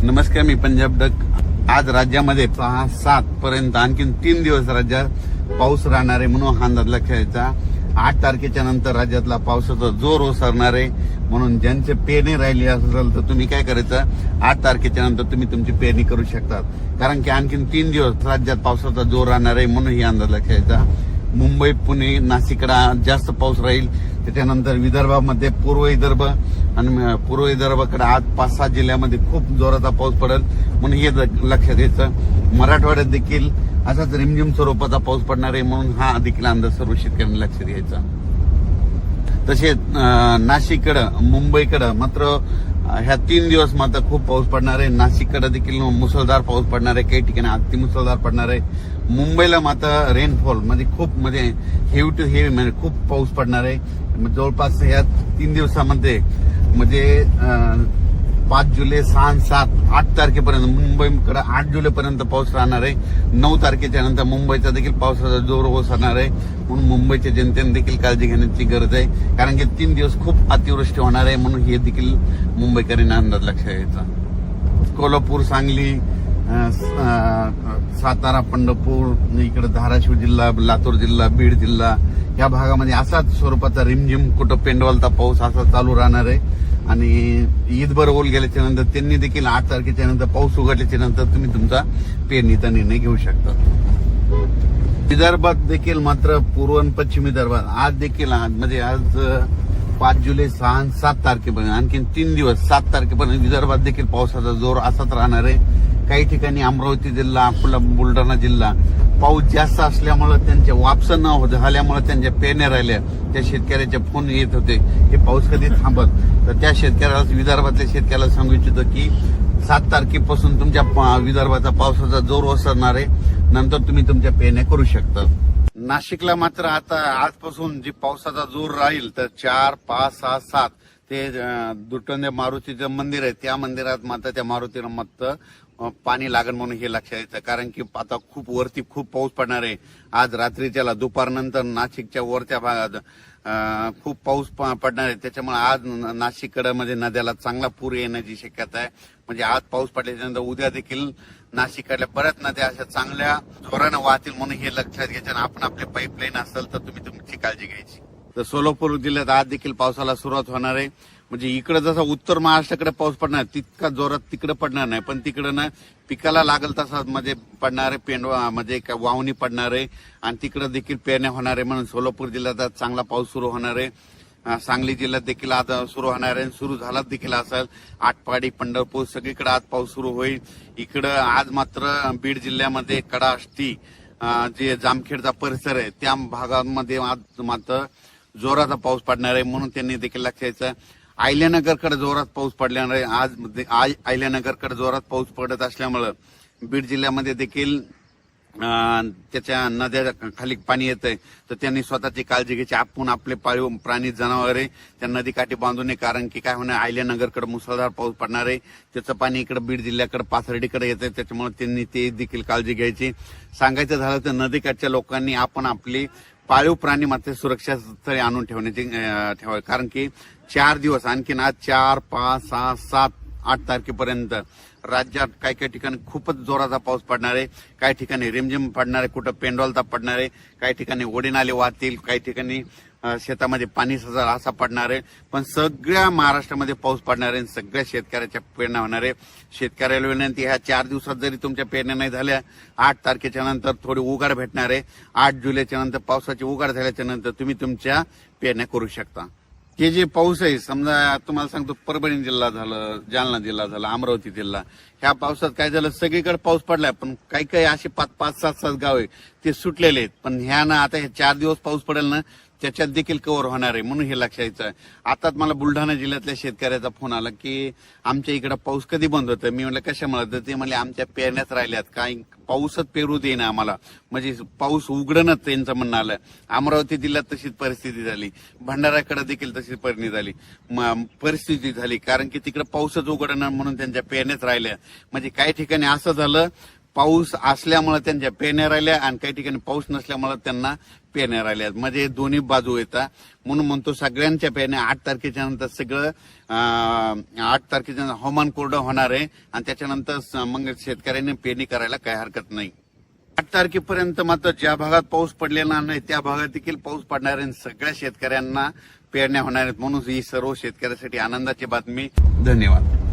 नमस्कार, मी पंजाब डक। आज राज्यामध्ये 6-7 पर्यंत आणखीन 3 दिवस राज्यात पाऊस राहणार आहे म्हणून हा अंदाज लक्षात 8 तारखेच्या नंतर राज्यातला पावसाचा जोर ओसरणार आहे। म्हणून ज्यांचे पेरणी राहिली असेल तर तुम्ही काय करायचं, 8 तारखेच्या नंतर तुम्ही तुमची पेरणी करू शकता, कारण की आणखीन 3 दिवस राज्यात पावसाचा जोर राहणार आहे म्हणून ही अंदाज लक्षात। मुंबई, पुणे, नाशिककडे जास्त पाऊस राहील। त्याच्यानंतर विदर्भामध्ये पूर्व विदर्भ आणि पूर्व विदर्भाकडे आज 5-6 जिल्ह्यामध्ये खूप जोराचा पाऊस पडेल म्हणून हे लक्षात घ्यायचं। मराठवाड्यात देखील असाच रिमझिम स्वरूपाचा पाऊस पडणार आहे म्हणून हा देखील अंदाज सर्व शेतकऱ्यांनी लक्षात घ्यायचा। तसेच नाशिककडे, मुंबईकडे मात्र ह्या 3 दिवस मात्र खूप पाऊस पडणार आहे। नाशिककडे देखील मुसळधार पाऊस पडणार आहे, काही ठिकाणी अति मुसळधार पडणार आहे। मुंबईला मात्र रेनफॉल म्हणजे खूप हेवी टू हेवी म्हणजे खूप पाऊस पडणार आहे। जवळपास ह्या 3 दिवसामध्ये म्हणजे 5 जुलै, 6, 7, 8 तारखेपर्यंत मुंबईकडे 8 जुलैपर्यंत पाऊस राहणार आहे। 9 तारखेच्या नंतर मुंबईचा देखील पावसाचा जोर ओसरणार आहे म्हणून मुंबईच्या जनतेने देखील काळजी घेण्याची गरज आहे, कारण की 3 दिवस खूप अतिवृष्टी होणार आहे म्हणून हे देखील मुंबईकरांना अंदाज लक्षात घ्यायचा। कोल्हापूर, सांगली, सातारा, पंढरपूर, इकडे धाराशिव जिल्हा, लातूर जिल्हा, बीड जिल्हा या भागामध्ये असाच स्वरूपाचा रिमझिम कुठं पेंडवालता पाऊस असा चालू राहणार आहे। आणि ईदभर ओल गेल्याच्या नंतर त्यांनी देखील 8 तारखेच्या नंतर पाऊस उघडल्याच्या नंतर तुम्ही तुमचा पेरणीचा निर्णय घेऊ शकता। विदर्भात देखील मात्र पूर्व आणि पश्चिम विदर्भात आज देखील म्हणजे आज 5 जुलै, 6, 7 तारखेपर्यंत आणखी 3 दिवस 7 तारखेपर्यंत विदर्भात देखील पावसाचा जोर असाच राहणार आहे। काही ठिकाणी अमरावती जिल्हा, अकोला, बुलढाणा जिल्हा पाऊस जास्त असल्यामुळे त्यांच्या वापसा न झाल्यामुळे त्यांच्या पेरण्या राहिल्या, त्या शेतकऱ्याचे फोन येत होते हे पाऊस कधी थांबत, तर त्या शेतकऱ्याला, विदर्भातल्या शेतकऱ्याला सांगू इच्छितो की 7 तारखेपासून तुमच्या विदर्भाचा पावसाचा जोर ओसरणार आहे, नंतर तुम्ही तुमच्या पेरण्या करू शकता। नाशिकला मात्र आता आजपासून जी पावसाचा जोर राहील तर 4, 5, 6, 7 ते दुटोंदे मारुतीचं मंदिर आहे, त्या मंदिरात मात्र त्या मारुतीला मात्र पाणी लागण म्हणून हे लक्षात येतं, कारण की आता खूप वरती खूप पाऊस पडणार आहे। आज रात्रीच्याला दुपारनंतर नाशिकच्या वरच्या भागात खूप पाऊस पडणार आहे, त्याच्यामुळे आज नाशिककडे म्हणजे नद्याला चांगला पूर येण्याची शक्यता आहे। म्हणजे आज पाऊस पडल्याच्यानंतर उद्या देखील नाशिककडल्या बऱ्याच नद्या अशा चांगल्या जोरानं वाहतील म्हणून हे लक्षात घ्यायचं। आणि आपण आपले पाईपलाईन असेल तर तुम्ही तुमची काळजी घ्यायची। तर सोलापूर जिल्ह्यात आज देखील पावसाला सुरुवात होणार आहे। म्हणजे इकडे जसा उत्तर महाराष्ट्राकडे पाऊस पडणार तितका जोरात तिकडे पडणार नाही, पण तिकडे ना पिकाला लागल तसा म्हणजे पडणार आहे, पेंडवा म्हणजे वावणी पडणार आहे आणि तिकडे देखील पेरण्या होणार आहे म्हणून सोलापूर जिल्ह्यात आज चांगला पाऊस सुरू होणार आहे। सांगली जिल्ह्यात देखील आज सुरू होणार आहे, सुरू झाला देखील असेल। आटपाडी, पंढरपूर सगळीकडे आज पाऊस सुरू होईल। इकडं आज मात्र बीड जिल्ह्यामध्ये कडाष्टी जे जामखेडचा परिसर आहे त्या भागांमध्ये आज मात्र जोराचा पाऊस पडणार आहे म्हणून त्यांनी देखील लक्षात घ्यायचं। अहिल्यानगरकडे जोरात पाऊस पडल्यावर आज अहिल्यानगरकडे जोरात पाऊस पडत असल्यामुळे बीड जिल्ह्यामध्ये देखील त्याच्या नद्या खाली पाणी येतंय, तर त्यांनी स्वतःची काळजी घ्यायची। आपण आपले पाळीव प्राणी, जनावरे त्या नदीकाठी बांधू नये, कारण की काय होणार, अहिल्यानगरकडे मुसळधार पाऊस पडणार आहे, त्याचं पाणी इकडे बीड जिल्ह्याकडे पाथर्डीकडे येतंय, त्याच्यामुळे त्यांनी ते देखील काळजी घ्यायची। सांगायचं झालं तर नदीकाठच्या लोकांनी आपण आपली पाळीव प्राणी मात्र सुरक्षा स्थळी आणून ठेवावे, कारण की 4 दिवस आणखीन आज 4, 5, 6, 7, 8 तारखेपर्यंत राज्यात काही काही ठिकाणी खूपच जोराचा पाऊस पडणार आहे। काही ठिकाणी रिमझिम पडणार आहे, कुठं पेंडवालता पडणार आहे, काही ठिकाणी ओढे नाले वाहतील, काही ठिकाणी शेतामध्ये पाणी सजार असा पडणार आहे। पण सगळ्या महाराष्ट्रामध्ये पाऊस पडणार आहे, सगळ्या शेतकऱ्याच्या पेरण्या होणार आहे। शेतकऱ्याला विनंती, ह्या 4 दिवसात जरी तुमच्या पेरण्या नाही झाल्या, 8 तारखेच्या नंतर थोडी उघाड भेटणार आहे। 8 जुलैच्या नंतर पावसाची उघाड झाल्याच्या नंतर तुम्ही तुमच्या पेरण्या करू शकता। हे जे पाऊस आहे, समजा तुम्हाला सांगतो परभणी जिल्हा झालं, जालना जिल्हा झाला, अमरावती जिल्हा, ह्या पावसात काय झालं, सगळीकडे पाऊस पडलाय, पण काही काही असे 5-5, 7-7 गाव आहे ते सुटलेले आहेत। पण ह्या ना आता हे 4 दिवस पाऊस पडेल ना त्याच्यात देखील कव्हर होणार आहे म्हणून हे लक्षात आहे। आताच मला बुलढाणा जिल्ह्यातल्या शेतकऱ्याचा फोन आला की आमच्या इकडे पाऊस कधी बंद होतं, मी म्हणलं कशामुळे, तर ते म्हणले आमच्या पेरण्याच राहिल्यात, काही पाऊसच पेरू देईना आम्हाला, म्हणजे पाऊस उघडणच त्यांचं म्हणणं आलं। अमरावती जिल्ह्यात तशीच परिस्थिती झाली, भंडाऱ्याकडे देखील तशीच परिस्थिती झाली, कारण की तिकडे पाऊसच उघडणार म्हणून त्यांच्या पेरण्याच राहिल्या। म्हणजे काही ठिकाणी असं झालं, पाऊस असल्यामुळे त्यांच्या पेरण्या राहिल्या आणि काही ठिकाणी पाऊस नसल्यामुळे त्यांना पेरण्या राहिल्या म्हणजे दोन्ही बाजू येतात. म्हणून म्हणतो सगळ्यांच्या पेरण्या 8 तारखेच्या नंतर सगळं 8 तारखेच्या नंतर हवामान कोरडं होणार आहे आणि त्याच्यानंतर मग शेतकऱ्यांनी पेरणी करायला काही हरकत नाही. 8 तारखेपर्यंत मात्र ज्या भागात पाऊस पडलेला नाही त्या भागात देखील पाऊस पडणार आहे. सगळ्या शेतकऱ्यांना पेरण्या होणार आहेत. म्हणून ही सर्व शेतकऱ्यासाठी आनंदाची बातमी. धन्यवाद.